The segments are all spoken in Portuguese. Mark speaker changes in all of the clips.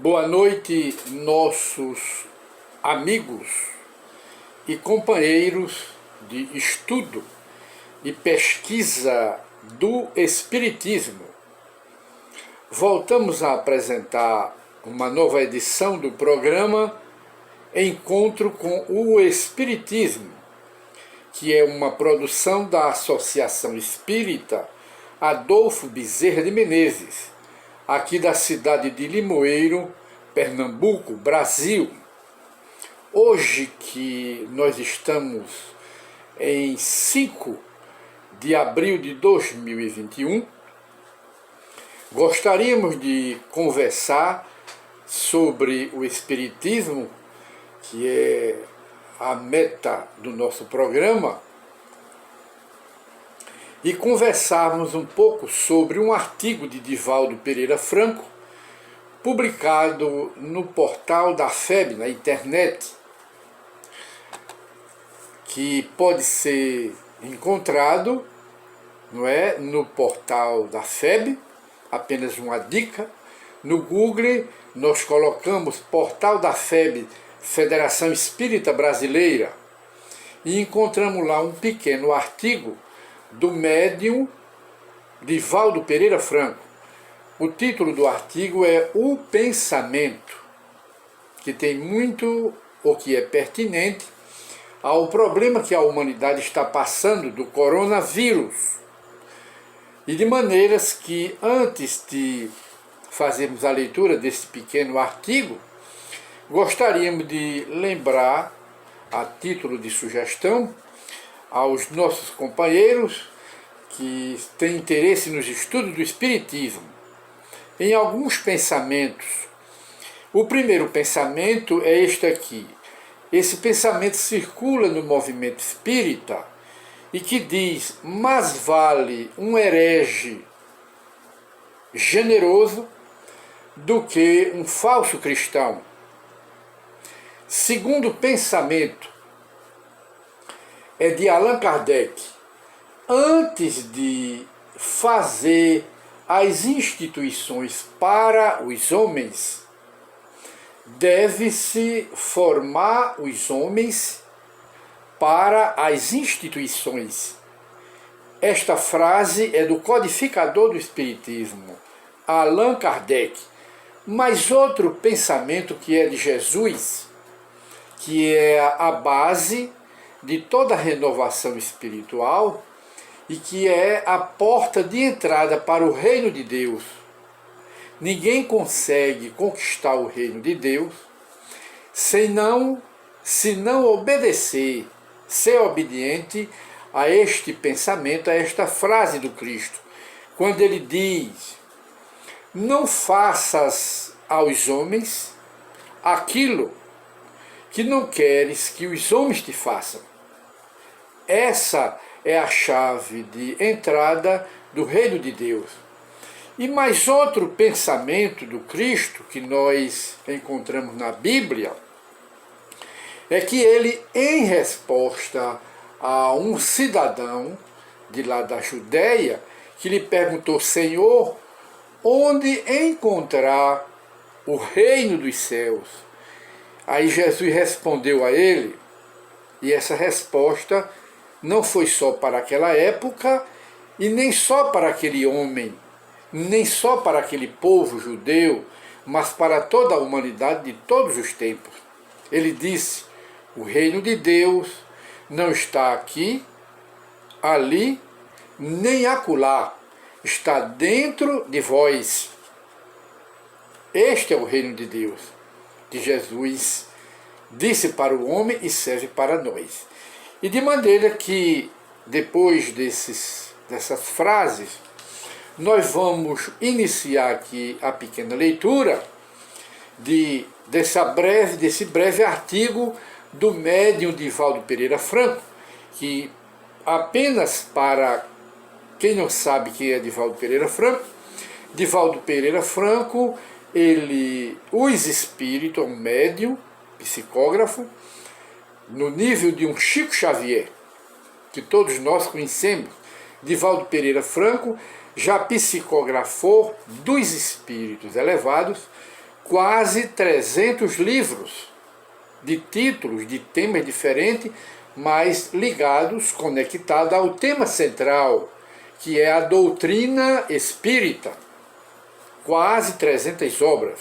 Speaker 1: Boa noite, nossos amigos e companheiros de estudo e pesquisa do Espiritismo. Voltamos a apresentar uma nova edição do programa Encontro com o Espiritismo, que é uma produção da Associação Espírita Adolfo Bezerra de Menezes, aqui da cidade de Limoeiro, Pernambuco, Brasil. Hoje que nós estamos em 5 de abril de 2021, gostaríamos de conversar sobre o Espiritismo, que é a meta do nosso programa, e conversarmos um pouco sobre um artigo de Divaldo Pereira Franco, publicado no portal da FEB, na internet, que pode ser encontrado, no portal da FEB, apenas uma dica. No Google nós colocamos Portal da FEB, Federação Espírita Brasileira, e encontramos lá um pequeno artigo do médium Divaldo Pereira Franco. O título do artigo é O Pensamento, que tem muito, ou que é pertinente, ao problema que a humanidade está passando do coronavírus. E de maneiras que, antes de fazermos a leitura desse pequeno artigo, gostaríamos de lembrar, a título de sugestão, aos nossos companheiros que têm interesse nos estudos do Espiritismo, em alguns pensamentos. O primeiro pensamento é este aqui. Esse pensamento circula no movimento espírita e que diz: mais vale um herege generoso do que um falso cristão. Segundo pensamento é de Allan Kardec. Antes de fazer as instituições para os homens, deve-se formar os homens para as instituições. Esta frase é do codificador do Espiritismo, Allan Kardec. Mas outro pensamento que é de Jesus, que é a base de toda a renovação espiritual e que é a porta de entrada para o reino de Deus. Ninguém consegue conquistar o reino de Deus se não obedecer, ser obediente a este pensamento, a esta frase do Cristo, quando ele diz: não faças aos homens aquilo que não queres que os homens te façam. Essa é a chave de entrada do reino de Deus. E mais outro pensamento do Cristo que nós encontramos na Bíblia é que ele, em resposta a um cidadão de lá da Judéia, que lhe perguntou: Senhor, onde encontrar o reino dos céus? Aí Jesus respondeu a ele, e essa resposta não foi só para aquela época, e nem só para aquele homem, nem só para aquele povo judeu, mas para toda a humanidade de todos os tempos. Ele disse: o reino de Deus não está aqui, ali, nem acolá, está dentro de vós. Este é o reino de Deus, que Jesus disse para o homem e serve para nós. E de maneira que, depois dessas frases, nós vamos iniciar aqui a pequena leitura desse breve artigo do médium Divaldo Pereira Franco, que, apenas para quem não sabe quem é Divaldo Pereira Franco, os espíritos, um médium, psicógrafo, no nível de um Chico Xavier, que todos nós conhecemos. Divaldo Pereira Franco já psicografou dos espíritos elevados quase 300 livros de títulos, de temas diferentes, mas ligados, conectados ao tema central, que é a doutrina espírita. Quase 300 obras.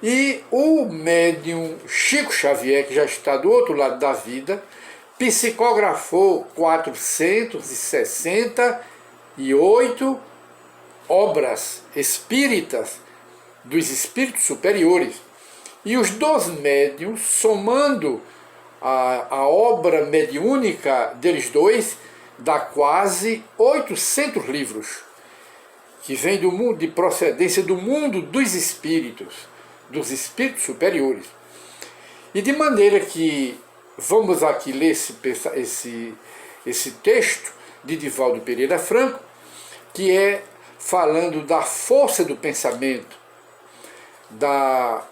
Speaker 1: E o médium Chico Xavier, que já está do outro lado da vida, psicografou 468 obras espíritas dos espíritos superiores. E os 12 médiuns, somando a obra mediúnica deles dois, dá quase 800 livros, que vem do mundo, de procedência do mundo dos espíritos superiores. E de maneira que vamos aqui ler esse texto de Divaldo Pereira Franco, que é falando da força do pensamento,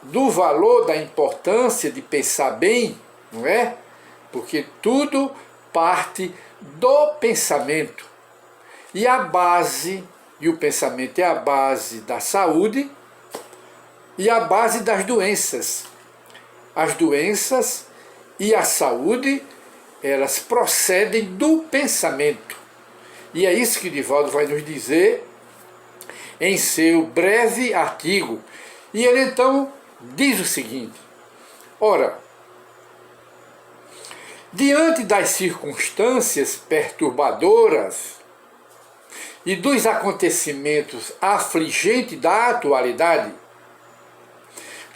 Speaker 1: do valor, da importância de pensar bem, não é? Porque tudo parte do pensamento. E a base, e o pensamento é a base da saúde e a base das doenças. As doenças e a saúde, elas procedem do pensamento. E é isso que Divaldo vai nos dizer em seu breve artigo. E ele então diz o seguinte: ora, diante das circunstâncias perturbadoras e dos acontecimentos afligentes da atualidade,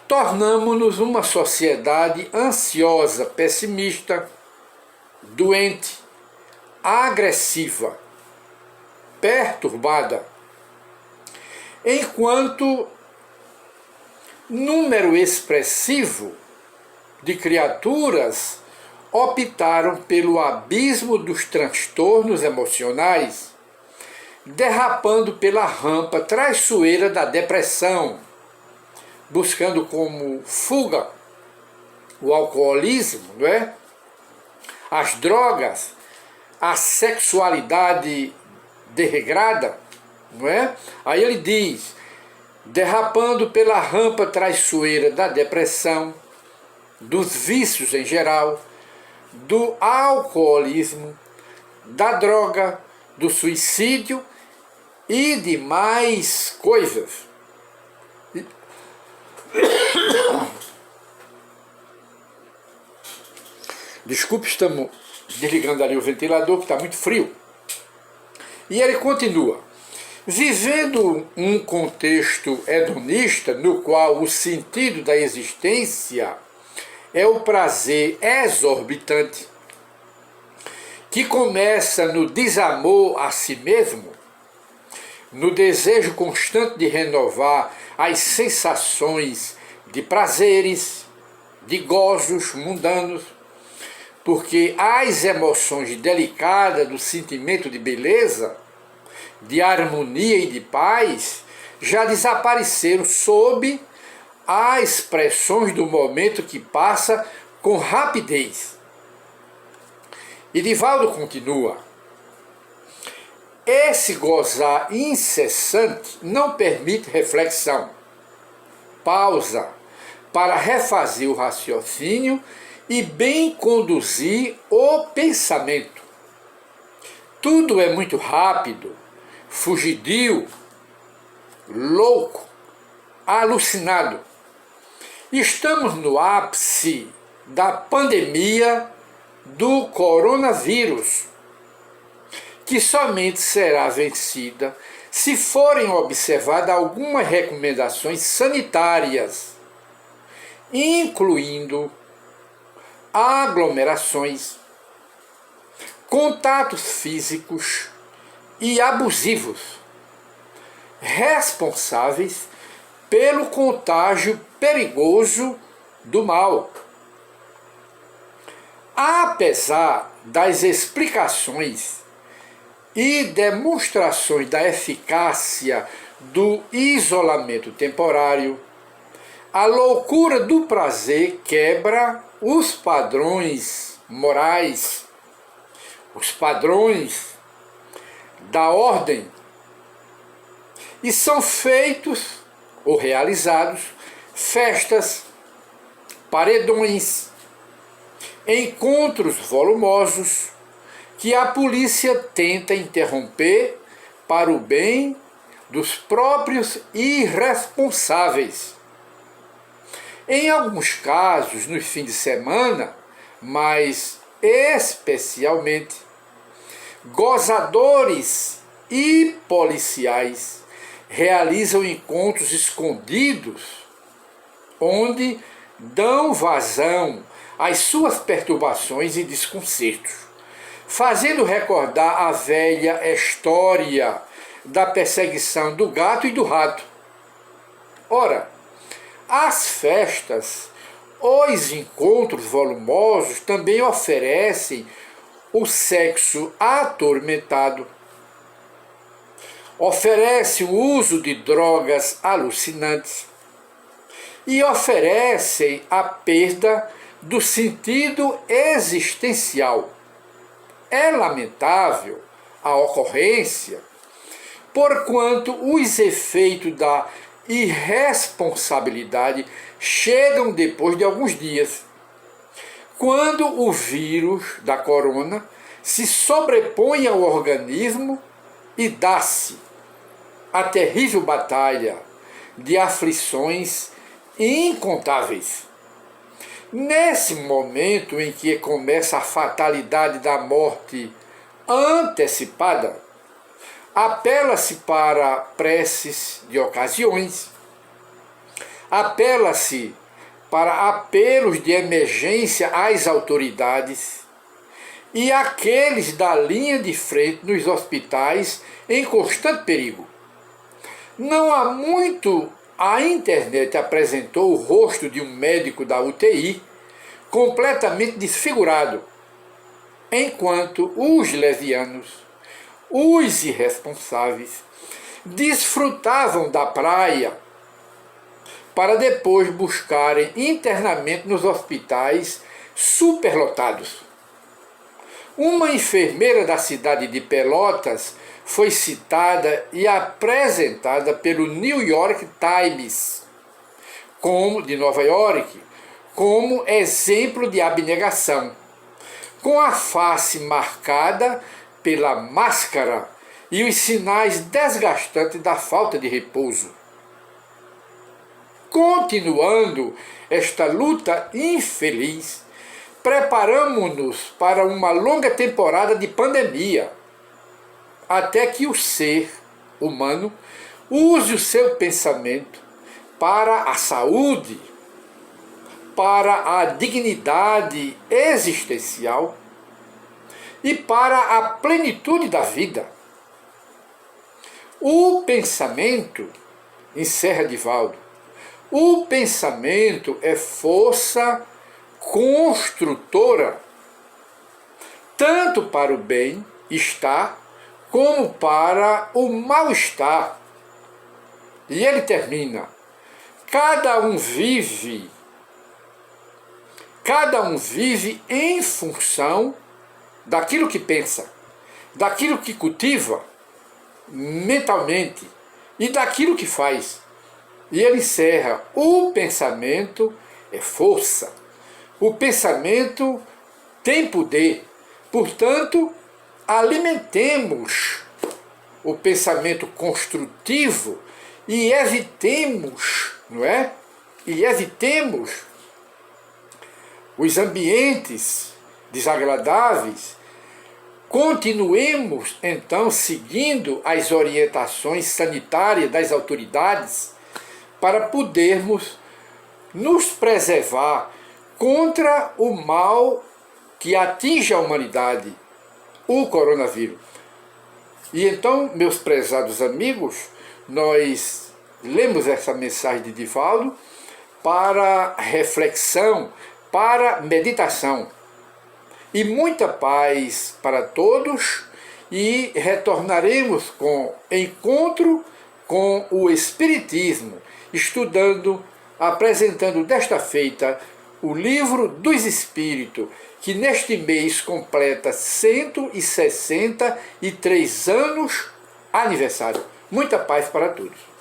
Speaker 1: tornamo-nos uma sociedade ansiosa, pessimista, doente, agressiva, perturbada, enquanto número expressivo de criaturas optaram pelo abismo dos transtornos emocionais, derrapando pela rampa traiçoeira da depressão, buscando como fuga o alcoolismo, não é? As drogas, a sexualidade desregrada, não é? Aí ele diz: derrapando pela rampa traiçoeira da depressão, dos vícios em geral, do alcoolismo, da droga, do suicídio e de mais coisas. Desculpe, estamos desligando ali o ventilador, que está muito frio. E ele continua: vivendo um contexto hedonista no qual o sentido da existência é o prazer exorbitante, que começa no desamor a si mesmo, no desejo constante de renovar as sensações de prazeres, de gozos mundanos, porque as emoções delicadas do sentimento de beleza, de harmonia e de paz já desapareceram sob as pressões do momento que passa com rapidez. E Divaldo continua: esse gozar incessante não permite reflexão, pausa para refazer o raciocínio e bem conduzir o pensamento. Tudo é muito rápido, fugidio, louco, alucinado. Estamos no ápice da pandemia do coronavírus, que somente será vencida se forem observadas algumas recomendações sanitárias, incluindo aglomerações, contatos físicos e abusivos, responsáveis pelo contágio perigoso do mal. Apesar das explicações e demonstrações da eficácia do isolamento temporário, a loucura do prazer quebra os padrões morais, os padrões da ordem, e são feitos ou realizados festas, paredões, encontros volumosos que a polícia tenta interromper para o bem dos próprios irresponsáveis. Em alguns casos, nos fins de semana, mas especialmente, gozadores e policiais realizam encontros escondidos, onde dão vazão às suas perturbações e desconcertos, fazendo recordar a velha história da perseguição do gato e do rato. Ora, as festas, os encontros volumosos também oferecem o sexo atormentado, oferece o uso de drogas alucinantes e oferecem a perda do sentido existencial. É lamentável a ocorrência, porquanto os efeitos da irresponsabilidade chegam depois de alguns dias, quando o vírus da corona se sobrepõe ao organismo e dá-se a terrível batalha de aflições incontáveis. Nesse momento em que começa a fatalidade da morte antecipada, apela-se para preces de ocasiões, apela-se para apelos de emergência às autoridades e àqueles da linha de frente nos hospitais em constante perigo. Não há muito, a internet apresentou o rosto de um médico da UTI completamente desfigurado, enquanto os levianos, os irresponsáveis, desfrutavam da praia para depois buscarem internamento nos hospitais superlotados. Uma enfermeira da cidade de Pelotas foi citada e apresentada pelo New York Times, de Nova York, como exemplo de abnegação, com a face marcada pela máscara e os sinais desgastantes da falta de repouso. Continuando esta luta infeliz, preparamo-nos para uma longa temporada de pandemia, até que o ser humano use o seu pensamento para a saúde, para a dignidade existencial e para a plenitude da vida. O pensamento, encerra Divaldo, o pensamento é força construtora, tanto para o bem-estar como para o mal-estar. E ele termina: cada um vive em função daquilo que pensa, daquilo que cultiva mentalmente e daquilo que faz. E ele encerra: o pensamento é força, o pensamento tem poder, portanto, alimentemos o pensamento construtivo e evitemos, evitemos os ambientes desagradáveis. Continuemos, então, seguindo as orientações sanitárias das autoridades para podermos nos preservar contra o mal que atinge a humanidade, o coronavírus. E então, meus prezados amigos, nós lemos essa mensagem de Divaldo para reflexão, para meditação. E muita paz para todos, e retornaremos com encontro com o Espiritismo, estudando, apresentando desta feita o Livro dos Espíritos, que neste mês completa 163 anos aniversário. Muita paz para todos.